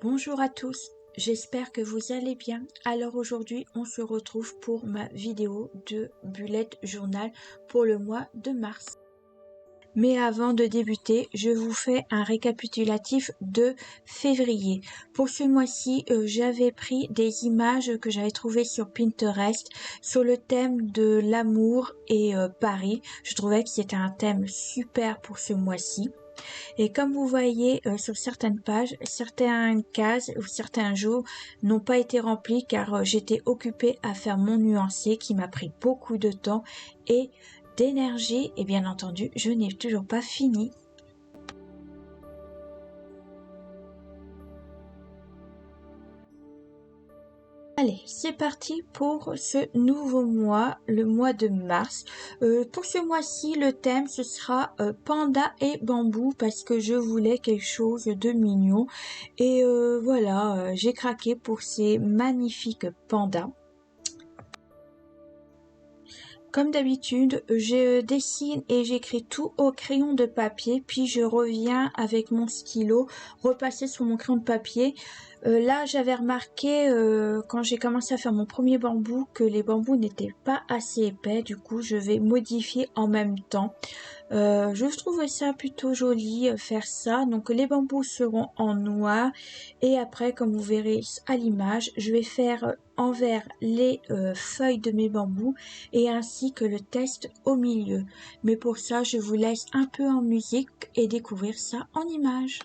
Bonjour à tous, j'espère que vous allez bien. Alors aujourd'hui, on se retrouve pour ma vidéo de bullet journal pour le mois de mars. Mais avant de débuter, je vous fais un récapitulatif de février. Pour ce mois-ci, j'avais pris des images que j'avais trouvées sur Pinterest sur le thème de l'amour et Paris. Je trouvais que c'était un thème super pour ce mois-ci. Et comme vous voyez sur certaines pages, certaines cases ou certains jours n'ont pas été remplis car j'étais occupée à faire mon nuancier qui m'a pris beaucoup de temps et d'énergie et bien entendu je n'ai toujours pas fini. Allez, c'est parti pour ce nouveau mois, le mois de mars. Pour ce mois-ci, le thème, ce sera panda et bambou parce que je voulais quelque chose de mignon. Et voilà, j'ai craqué pour ces magnifiques pandas. Comme d'habitude, je dessine et j'écris tout au crayon de papier, puis je reviens avec mon stylo, repasser sur mon crayon de papier. Là, j'avais remarqué quand j'ai commencé à faire mon premier bambou que les bambous n'étaient pas assez épais, du coup je vais modifier en même temps. Je trouve ça plutôt joli faire ça. Donc les bambous seront en noir et après, comme vous verrez à l'image, je vais faire envers les feuilles de mes bambous et ainsi que le test au milieu. Mais pour ça, je vous laisse un peu en musique et découvrir ça en images.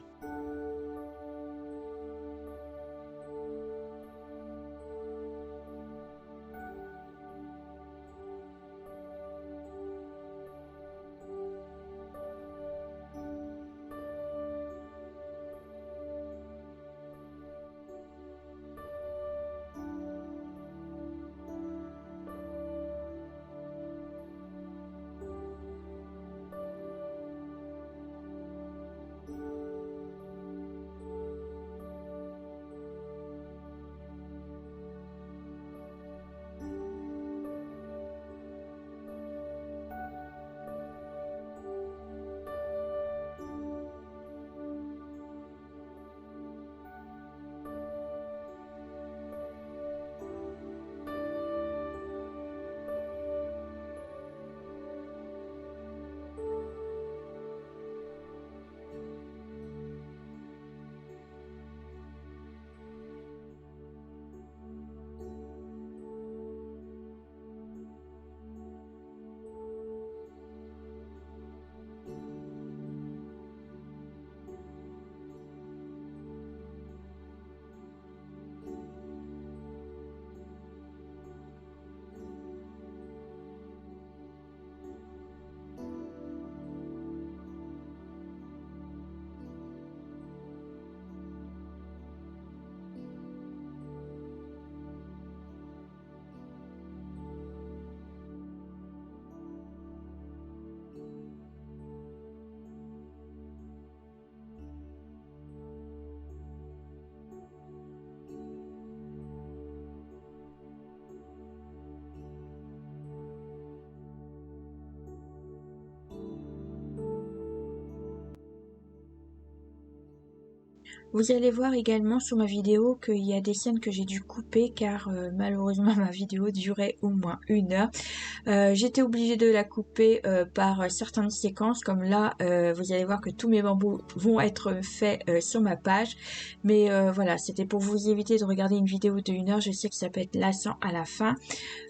Vous allez voir également sur ma vidéo qu'il y a des scènes que j'ai dû couper car malheureusement ma vidéo durait au moins 1 heure. J'étais obligée de la couper par certaines séquences, comme là vous allez voir que tous mes bambous vont être faits sur ma page, mais voilà, c'était pour vous éviter de regarder une vidéo de 1 heure. Je sais que ça peut être lassant à la fin,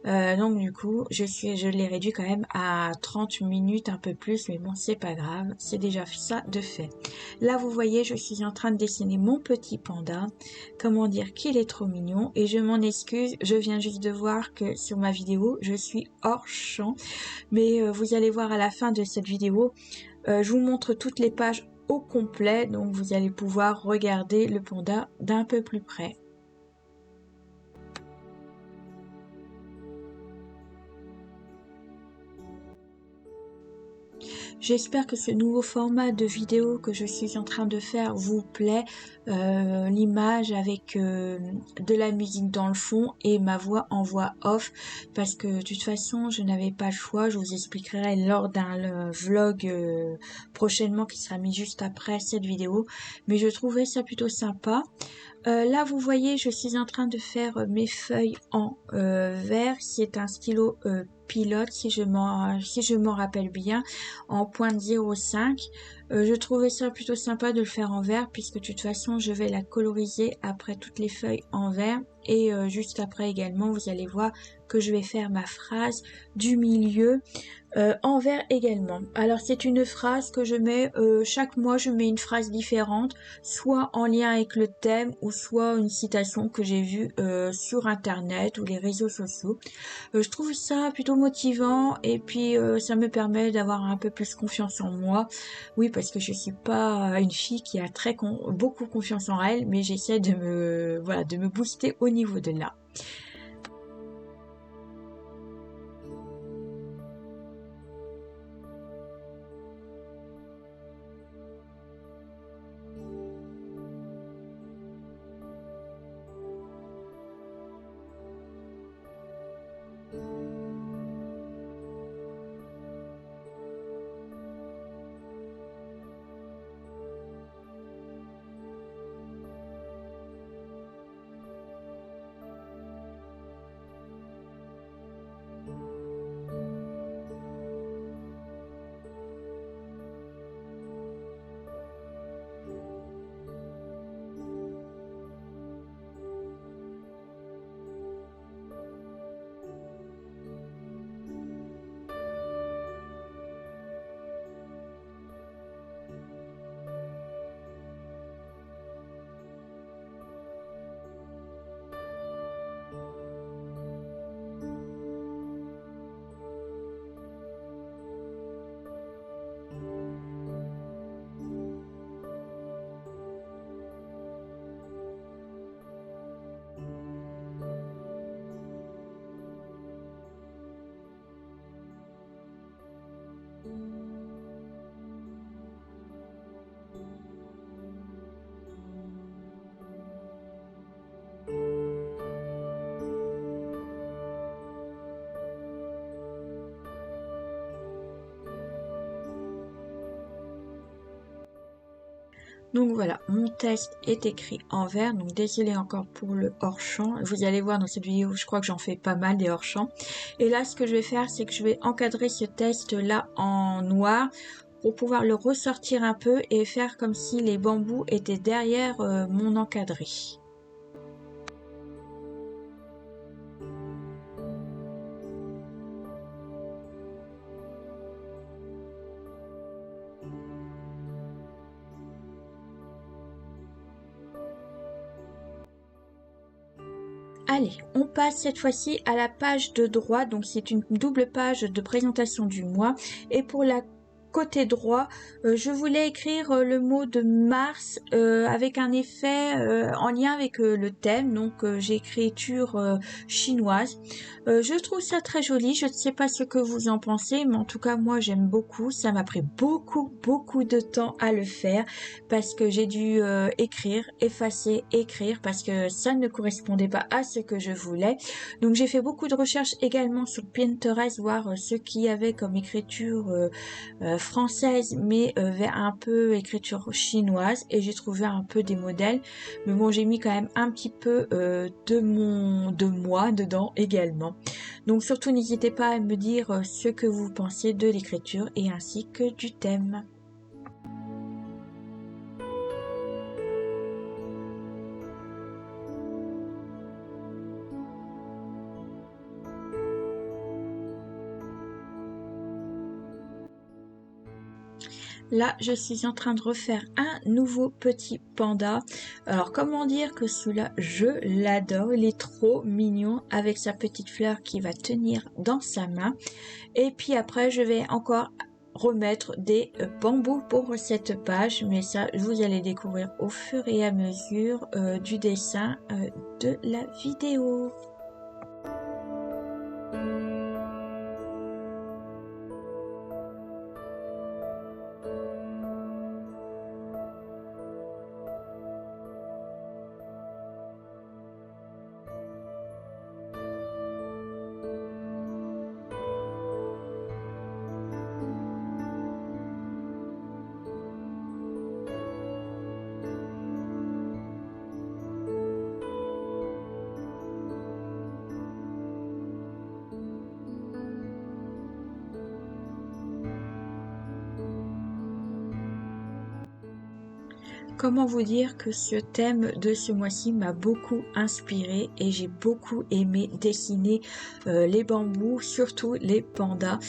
donc du coup je l'ai réduit quand même à 30 minutes, un peu plus, mais bon, c'est pas grave, c'est déjà ça de fait. Là vous voyez, je suis en train de dessiner mon petit panda, comment dire qu'il est trop mignon, et je m'en excuse, je viens juste de voir que sur ma vidéo je suis hors champ, mais vous allez voir à la fin de cette vidéo, je vous montre toutes les pages au complet, donc vous allez pouvoir regarder le panda d'un peu plus près. J'espère que ce nouveau format de vidéo que je suis en train de faire vous plaît. L'image avec de la musique dans le fond et ma voix en voix off, parce que de toute façon je n'avais pas le choix. Je vous expliquerai lors d'un vlog prochainement qui sera mis juste après cette vidéo, mais je trouvais ça plutôt sympa. Là vous voyez, je suis en train de faire mes feuilles en vert. C'est un stylo pilote, si je m'en rappelle bien, en .05. Je trouvais ça plutôt sympa de le faire en vert, puisque de toute façon je vais la coloriser après toutes les feuilles en vert. Et juste après également, vous allez voir que je vais faire ma phrase du milieu en vert également. Alors c'est une phrase que je mets chaque mois, je mets une phrase différente, soit en lien avec le thème ou soit une citation que j'ai vue sur internet ou les réseaux sociaux. Je trouve ça plutôt motivant, et puis ça me permet d'avoir un peu plus confiance en moi. Oui, parce que je suis pas une fille qui a beaucoup confiance en elle, mais j'essaie de me booster au niveau de là. Donc voilà, mon test est écrit en vert, donc désolé encore pour le hors-champ. Vous allez voir dans cette vidéo, je crois que j'en fais pas mal des hors-champs. Et là, ce que je vais faire, c'est que je vais encadrer ce test-là en noir pour pouvoir le ressortir un peu et faire comme si les bambous étaient derrière mon encadré. Allez, on passe cette fois-ci à la page de droite, donc c'est une double page de présentation du mois. Et pour la côté droit, je voulais écrire le mot de mars avec un effet en lien avec le thème, donc j'ai écriture chinoise. Je trouve ça très joli, je ne sais pas ce que vous en pensez, mais en tout cas moi j'aime beaucoup. Ça m'a pris beaucoup de temps à le faire, parce que j'ai dû écrire, effacer, écrire, parce que ça ne correspondait pas à ce que je voulais. Donc j'ai fait beaucoup de recherches également sur Pinterest, voir ce qu'il y avait comme écriture française, mais vers un peu écriture chinoise, et j'ai trouvé un peu des modèles. Mais bon, j'ai mis quand même un petit peu de moi dedans également. Donc surtout n'hésitez pas à me dire ce que vous pensez de l'écriture et ainsi que du thème. Là, je suis en train de refaire un nouveau petit panda. Alors, comment dire que celui-là, je l'adore. Il est trop mignon avec sa petite fleur qui va tenir dans sa main. Et puis après, je vais encore remettre des bambous pour cette page. Mais ça, vous allez découvrir au fur et à mesure du dessin de la vidéo. Comment vous dire que ce thème de ce mois-ci m'a beaucoup inspiré et j'ai beaucoup aimé dessiner les bambous, surtout les pandas.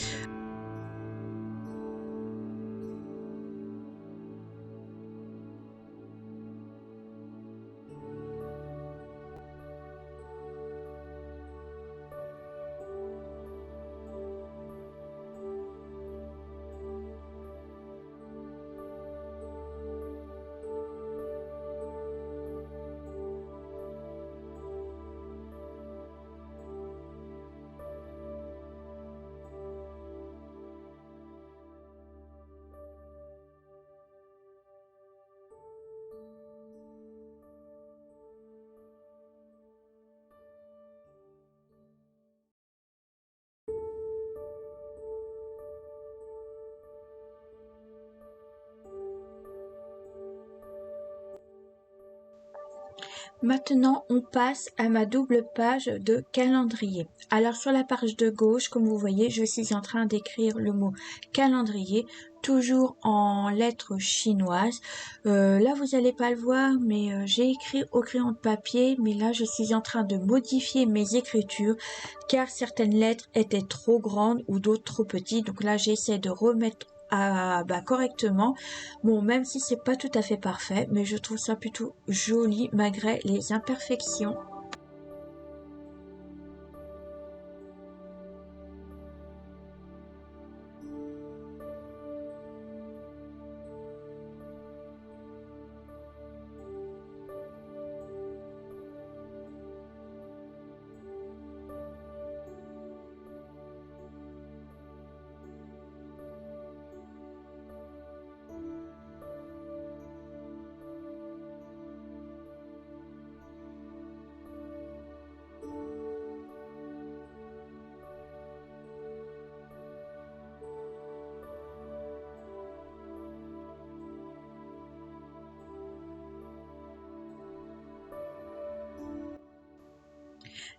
Maintenant, on passe à ma double page de calendrier. Alors sur la page de gauche, comme vous voyez, je suis en train d'écrire le mot calendrier, toujours en lettres chinoises. Là, vous n'allez pas le voir, mais j'ai écrit au crayon de papier, mais là, je suis en train de modifier mes écritures, car certaines lettres étaient trop grandes ou d'autres trop petites. Donc là, j'essaie de remettre correctement. Bon, même si c'est pas tout à fait parfait, mais je trouve ça plutôt joli malgré les imperfections.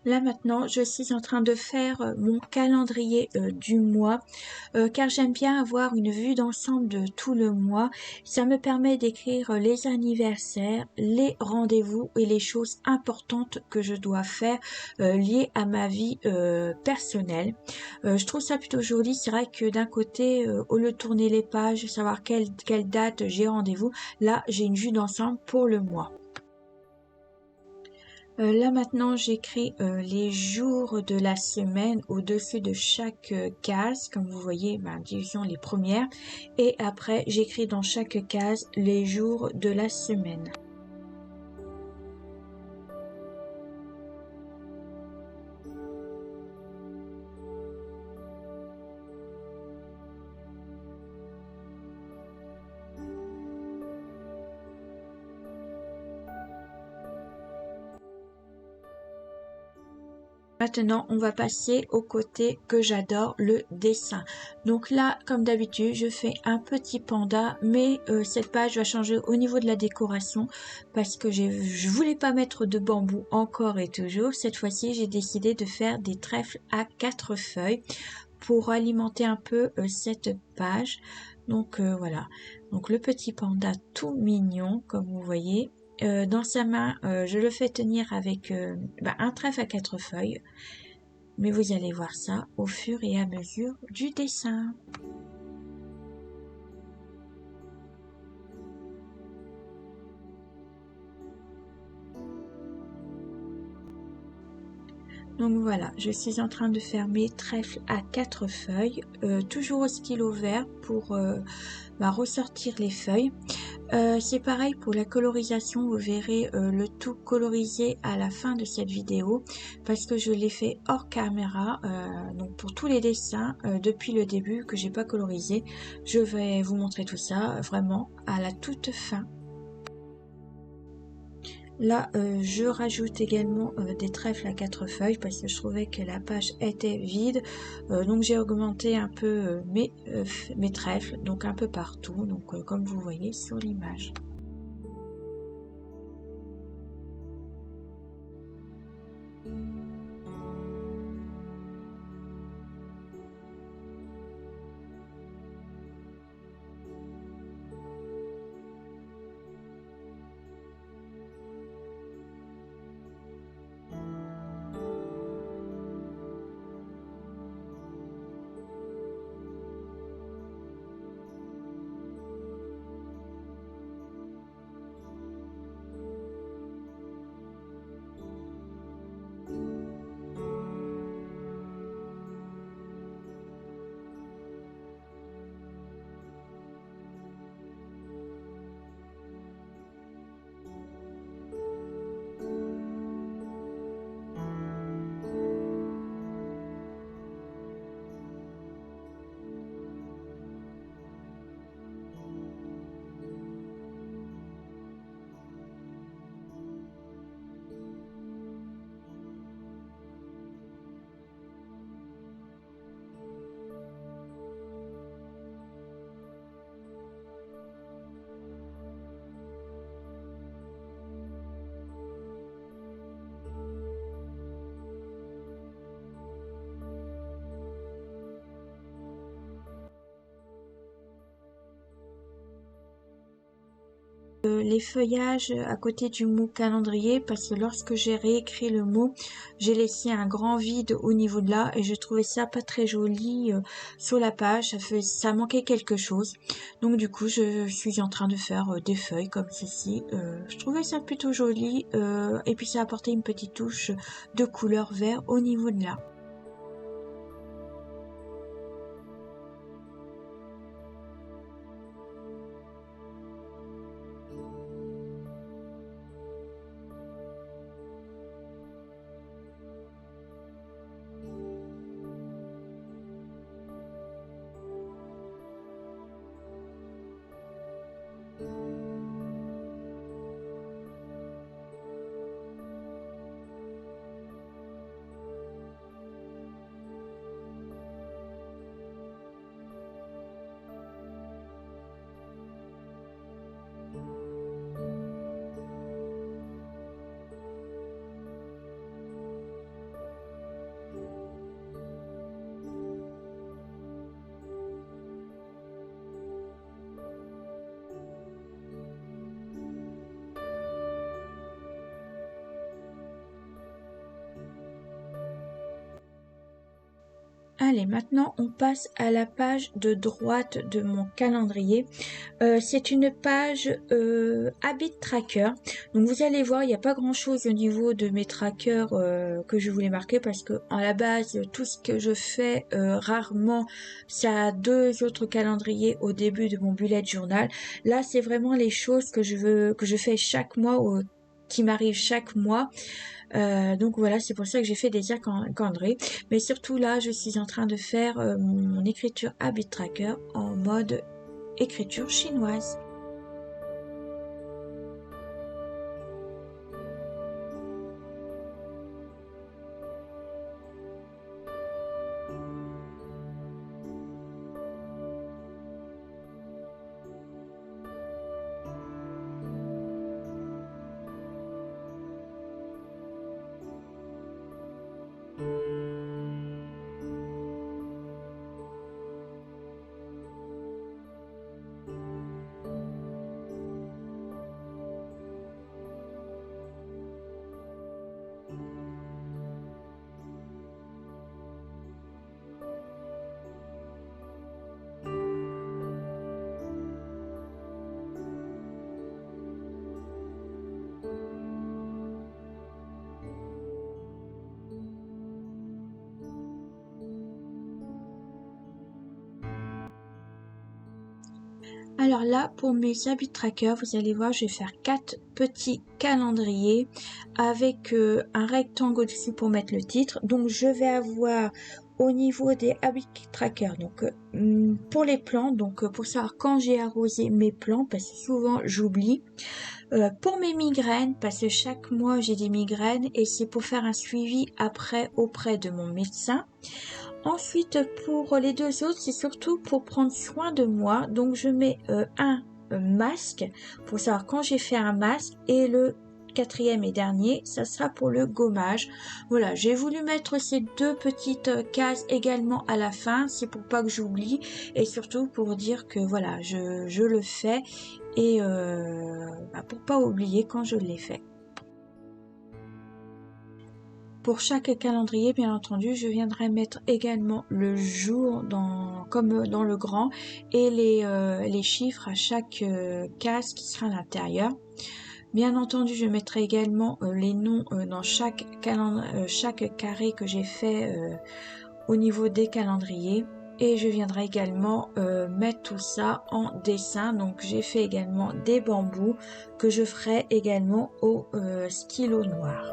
Là maintenant, je suis en train de faire mon calendrier du mois, car j'aime bien avoir une vue d'ensemble de tout le mois. Ça me permet d'écrire les anniversaires, les rendez-vous et les choses importantes que je dois faire liées à ma vie personnelle. Je trouve ça plutôt joli. C'est vrai que d'un côté, au lieu de tourner les pages, savoir quelle date j'ai rendez-vous, là j'ai une vue d'ensemble pour le mois. Là maintenant, j'écris les jours de la semaine au-dessus de chaque case. Comme vous voyez, division les premières. Et après, j'écris dans chaque case les jours de la semaine. Maintenant, on va passer au côté que j'adore, le dessin. Donc là, comme d'habitude, je fais un petit panda, mais cette page va changer au niveau de la décoration parce que je voulais pas mettre de bambou encore et toujours. Cette fois-ci, j'ai décidé de faire des trèfles à 4 feuilles pour alimenter un peu cette page. Donc voilà. Donc le petit panda tout mignon, comme vous voyez. Dans sa main, je le fais tenir avec un trèfle à 4 feuilles, mais vous allez voir ça au fur et à mesure du dessin. Donc voilà, je suis en train de faire mes trèfles à 4 feuilles, toujours au stylo vert pour ressortir les feuilles. C'est pareil pour la colorisation, vous verrez le tout colorisé à la fin de cette vidéo parce que je l'ai fait hors caméra, donc pour tous les dessins depuis le début que j'ai pas colorisé, je vais vous montrer tout ça vraiment à la toute fin. Là, je rajoute également des trèfles à 4 feuilles parce que je trouvais que la page était vide. Donc j'ai augmenté un peu mes trèfles, donc un peu partout, donc comme vous voyez sur l'image. les feuillages à côté du mot calendrier parce que lorsque j'ai réécrit le mot, j'ai laissé un grand vide au niveau de là et je trouvais ça pas très joli sur la page, ça manquait quelque chose. Donc du coup, je suis en train de faire des feuilles comme ceci. Je trouvais ça plutôt joli et puis ça apportait une petite touche de couleur vert au niveau de là. Allez, maintenant on passe à la page de droite de mon calendrier. C'est une page Habit Tracker. Donc vous allez voir, il n'y a pas grand chose au niveau de mes trackers que je voulais marquer parce que à la base, tout ce que je fais rarement, ça a 2 autres calendriers au début de mon bullet journal. Là, c'est vraiment les choses que je fais chaque mois ou qui m'arrivent chaque mois. Donc voilà, c'est pour ça que j'ai fait des calendriers. Mais surtout là, je suis en train de faire mon écriture Habit Tracker en mode écriture chinoise. Alors là, pour mes habit trackers, vous allez voir, je vais faire 4 petits calendriers avec un rectangle au-dessus pour mettre le titre. Donc je vais avoir au niveau des habit trackers, donc pour les plantes, donc pour savoir quand j'ai arrosé mes plantes, parce que souvent j'oublie. Pour mes migraines, parce que chaque mois j'ai des migraines et c'est pour faire un suivi après auprès de mon médecin. Ensuite, pour les 2 autres, c'est surtout pour prendre soin de moi. Donc, je mets un masque pour savoir quand j'ai fait un masque et le 4e et dernier, ça sera pour le gommage. Voilà, j'ai voulu mettre ces 2 petites cases également à la fin, c'est pour pas que j'oublie et surtout pour dire que voilà, je le fais et pour pas oublier quand je l'ai fait. Pour chaque calendrier, bien entendu, je viendrai mettre également le jour comme dans le grand et les chiffres à chaque case qui sera à l'intérieur. Bien entendu, je mettrai également les noms dans chaque carré que j'ai fait au niveau des calendriers. Et je viendrai également mettre tout ça en dessin. Donc j'ai fait également des bambous que je ferai également au stylo noir.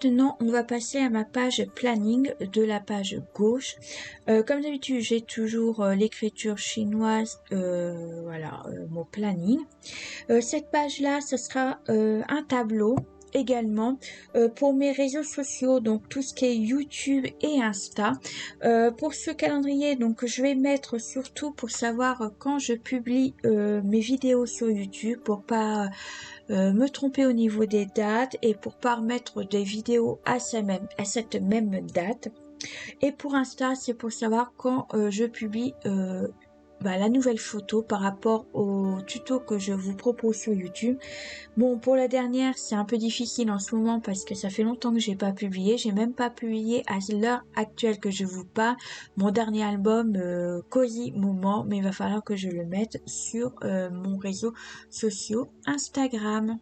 maintenant, on va passer à ma page planning de la page gauche. Comme d'habitude, j'ai toujours l'écriture chinoise, voilà, mon planning. Cette page-là, ce sera un tableau également pour mes réseaux sociaux, donc tout ce qui est YouTube et Insta. Pour ce calendrier, donc je vais mettre surtout pour savoir quand je publie mes vidéos sur YouTube, pour pas me tromper au niveau des dates et pour pas remettre des vidéos à cette même date. Et pour Insta, c'est pour savoir quand je publie la nouvelle photo par rapport au tuto que je vous propose sur YouTube. Bon, pour la dernière, c'est un peu difficile en ce moment parce que ça fait longtemps que j'ai pas publié. J'ai même pas publié à l'heure actuelle que je vous parle mon dernier album Cozy Moment, mais il va falloir que je le mette sur mon réseau social Instagram.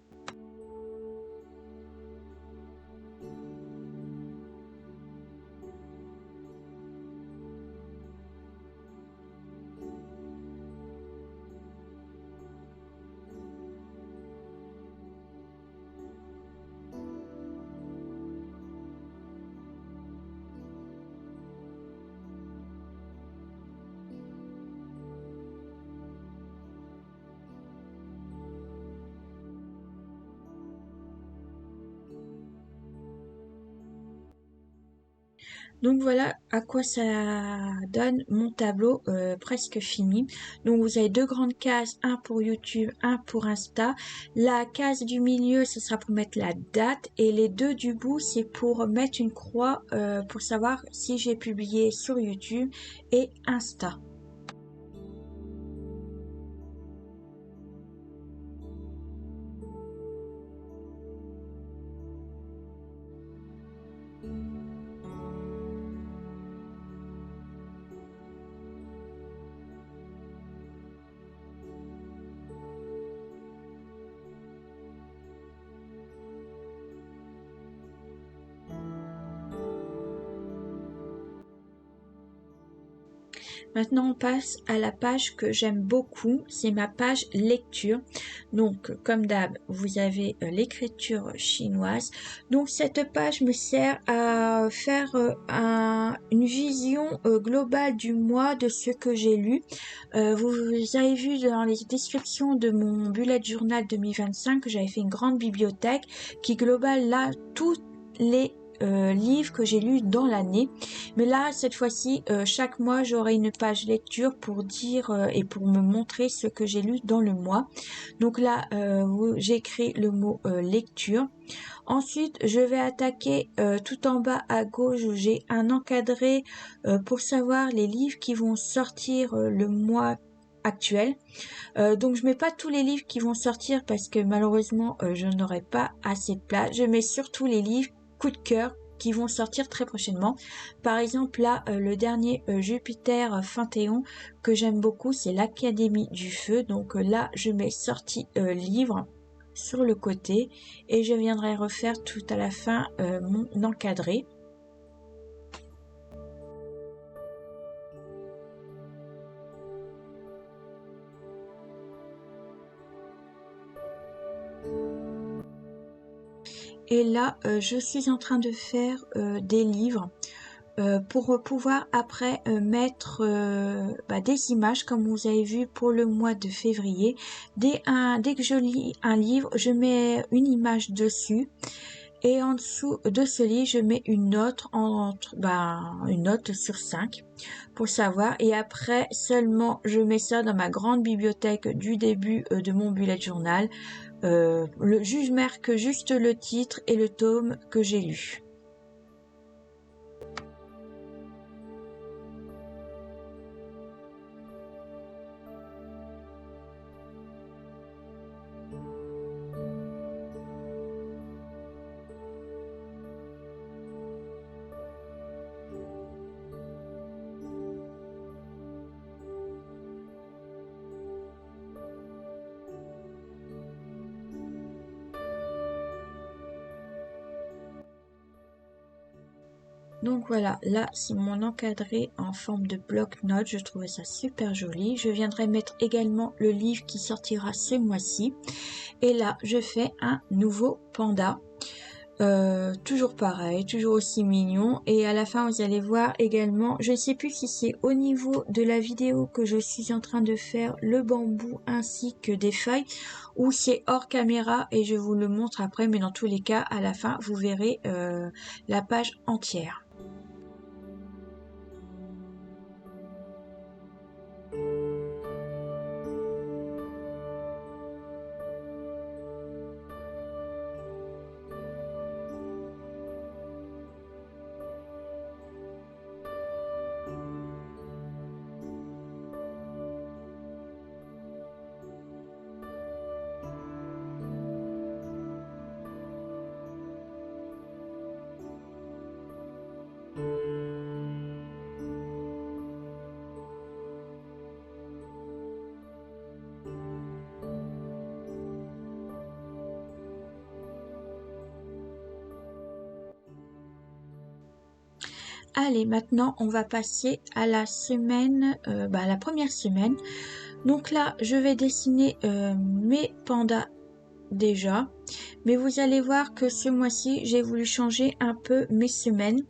Donc voilà à quoi ça donne mon tableau presque fini. Donc vous avez deux grandes cases, un pour YouTube, un pour Insta. La case du milieu, ce sera pour mettre la date et les deux du bout, c'est pour mettre une croix pour savoir si j'ai publié sur YouTube et Insta. Maintenant, on passe à la page que j'aime beaucoup, c'est ma page lecture. Donc, comme d'hab, vous avez l'écriture chinoise. Donc, cette page me sert à faire une vision globale du mois de ce que j'ai lu. Vous avez vu dans les descriptions de mon bullet journal 2025 que j'avais fait une grande bibliothèque qui globale là toutes les livres que j'ai lus dans l'année. Mais là, cette fois-ci, chaque mois, j'aurai une page lecture pour dire et pour me montrer ce que j'ai lu dans le mois. Donc là, j'ai écrit le mot lecture. Ensuite, je vais attaquer tout en bas à gauche où j'ai un encadré pour savoir les livres qui vont sortir le mois actuel. Donc je mets pas tous les livres qui vont sortir parce que malheureusement je n'aurai pas assez de place. Je mets surtout les livres coup de cœur qui vont sortir très prochainement. Par exemple là le dernier Jupiter Panthéon que j'aime beaucoup, c'est l'Académie du Feu. Donc là je mets sortie livre sur le côté et je viendrai refaire tout à la fin mon encadré. Et là, je suis en train de faire des livres pour pouvoir après mettre des images comme vous avez vu pour le mois de février. Dès que je lis un livre, je mets une image dessus. Et en dessous de ce livre, je mets une note une note sur 5 pour savoir. Et après, seulement, je mets ça dans ma grande bibliothèque du début de mon bullet journal. Je marque juste le titre et le tome que j'ai lu. Donc voilà, là c'est mon encadré en forme de bloc-notes, je trouvais ça super joli. Je viendrai mettre également le livre qui sortira ce mois-ci. Et là je fais un nouveau panda. Toujours pareil, toujours aussi mignon. Et à la fin, vous allez voir également, je ne sais plus si c'est au niveau de la vidéo que je suis en train de faire le bambou ainsi que des feuilles, ou c'est hors caméra et je vous le montre après, mais dans tous les cas, à la fin, vous verrez la page entière. Allez, maintenant on va passer à la semaine, la première semaine. Donc là, je vais dessiner mes pandas déjà, mais vous allez voir que ce mois-ci j'ai voulu changer un peu mes semaines.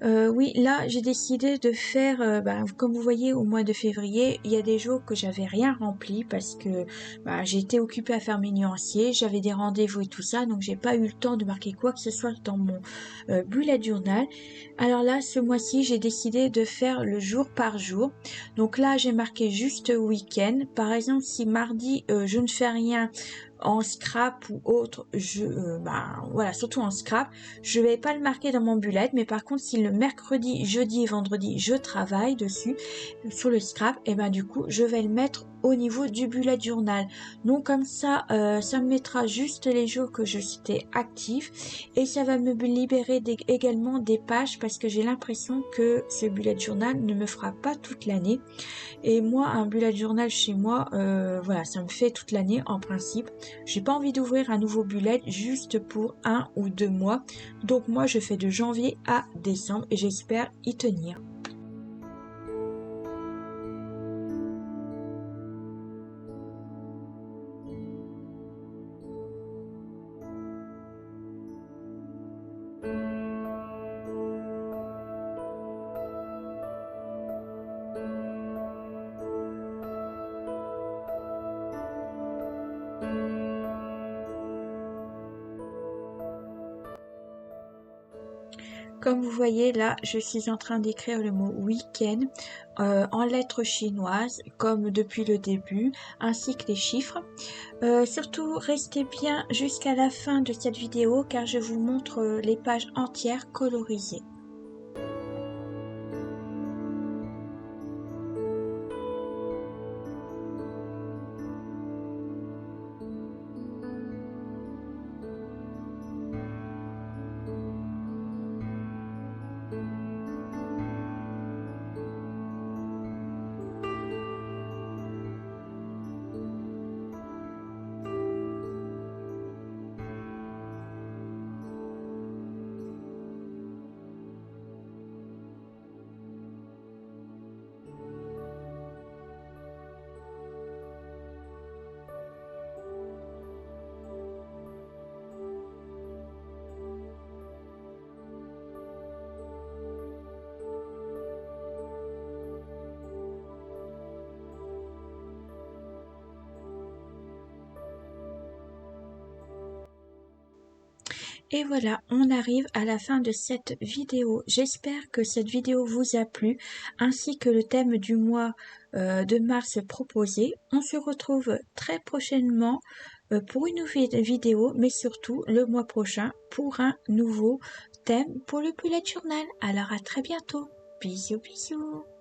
Oui, là j'ai décidé de faire comme vous voyez au mois de février, il y a des jours que j'avais rien rempli parce que j'ai été occupée à faire mes nuanciers, j'avais des rendez-vous et tout ça, donc j'ai pas eu le temps de marquer quoi que ce soit dans mon bullet journal. Alors là, ce mois-ci, j'ai décidé de faire le jour par jour. Donc là, j'ai marqué juste week-end. Par exemple, si mardi, je ne fais rien en scrap ou autre, voilà, surtout en scrap, je vais pas le marquer dans mon bullet, mais par contre, si le mercredi, jeudi et vendredi, je travaille dessus, sur le scrap, et du coup, je vais le mettre au niveau du bullet journal. Donc comme ça, ça me mettra juste les jours que je suis active et ça va me libérer également des pages parce que j'ai l'impression que ce bullet journal ne me fera pas toute l'année. Et moi, un bullet journal chez moi, voilà, ça me fait toute l'année en principe. J'ai pas envie d'ouvrir un nouveau bullet juste pour 1 ou 2 mois. Donc moi, je fais de janvier à décembre et j'espère y tenir. Comme vous voyez là, je suis en train d'écrire le mot week-end en lettres chinoises, comme depuis le début, ainsi que les chiffres. Surtout, restez bien jusqu'à la fin de cette vidéo car je vous montre les pages entières colorisées. Et voilà, on arrive à la fin de cette vidéo. J'espère que cette vidéo vous a plu, ainsi que le thème du mois de mars proposé. On se retrouve très prochainement pour une nouvelle vidéo, mais surtout le mois prochain pour un nouveau thème pour le bullet journal. Alors à très bientôt. Bisous bisous.